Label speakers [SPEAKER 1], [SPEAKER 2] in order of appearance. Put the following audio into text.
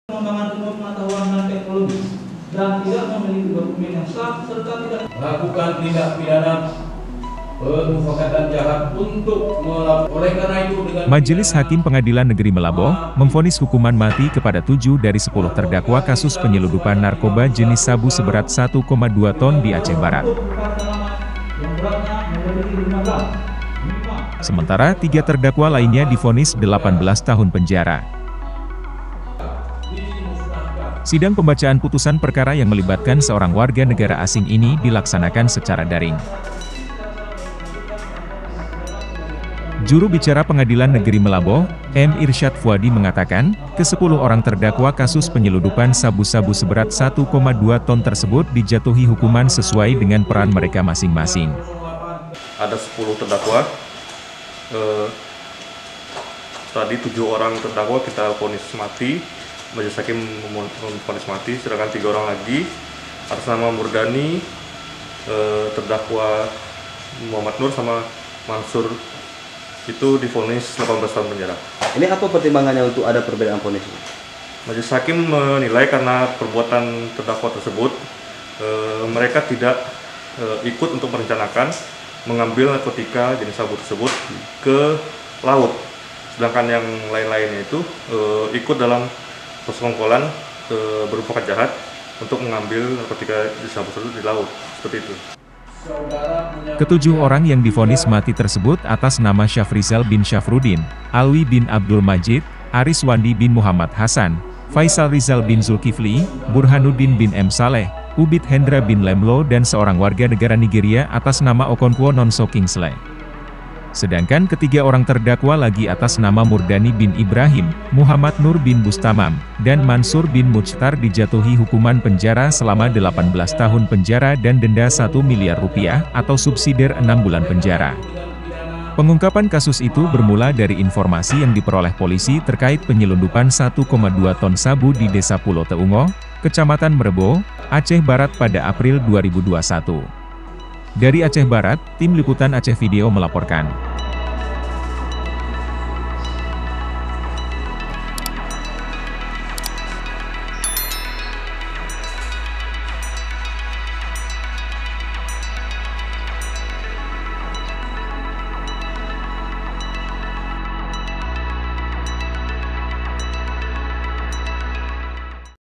[SPEAKER 1] Pengembangan ilmu pengetahuan dan teknologi dan tidak memiliki dokumen yang sah serta tidak
[SPEAKER 2] melakukan tindak pidana permufakatan jahat untuk melakukan. Oleh karena itu dengan
[SPEAKER 3] Majelis Hakim Pengadilan Negeri Melaboh memvonis hukuman mati kepada 7 dari 10 terdakwa kasus penyeludupan narkoba jenis sabu seberat 1,2 ton di Aceh Barat.
[SPEAKER 1] yang beratnya melebihi 15.
[SPEAKER 3] Sementara 3 terdakwa lainnya divonis 18 tahun penjara. Sidang pembacaan putusan perkara yang melibatkan seorang warga negara asing ini dilaksanakan secara daring. Juru bicara Pengadilan Negeri Melaboh, M. Irsyad Fuadi mengatakan, ke-10 orang terdakwa kasus penyeludupan sabu-sabu seberat 1,2 ton tersebut dijatuhi hukuman sesuai dengan peran mereka masing-masing.
[SPEAKER 4] Ada 10 terdakwa, tadi 7 orang terdakwa kita vonis mati, Majelis Hakim memvonis mati, sedangkan 3 orang lagi atas nama Murdani, terdakwa Muhammad Nur sama Mansur itu divonis 18 tahun penjara.
[SPEAKER 5] Ini apa pertimbangannya untuk ada perbedaan vonis?
[SPEAKER 4] Majelis Hakim menilai karena perbuatan terdakwa tersebut mereka tidak ikut untuk merencanakan mengambil narkotika jenis sabu tersebut ke laut, sedangkan yang lain-lainnya itu ikut dalam persekongkolan bermufakat jahat untuk mengambil narkotika jenis sabu tersebut di laut, seperti itu.
[SPEAKER 3] Ketujuh orang yang divonis mati tersebut atas nama Syafrizal bin Syafruddin, Alwi bin Abdul Majid, Aris Wandi bin Muhammad Hasan, Faisal Rizal bin Zulkifli, Burhanuddin bin M. Saleh, Ubid Hendra bin Lemlo dan seorang warga negara Nigeria atas nama Okonkwo Nonso Kingsley. Sedangkan ketiga orang terdakwa lagi atas nama Murdani bin Ibrahim, Muhammad Nur bin Bustamam, dan Mansur bin Mujtar dijatuhi hukuman penjara selama 18 tahun penjara dan denda 1 miliar rupiah atau subsidiar 6 bulan penjara. Pengungkapan kasus itu bermula dari informasi yang diperoleh polisi terkait penyelundupan 1,2 ton sabu di Desa Pulau Teungo, Kecamatan Merebo, Aceh Barat pada April 2021. Dari Aceh Barat, Tim Liputan Aceh Video melaporkan.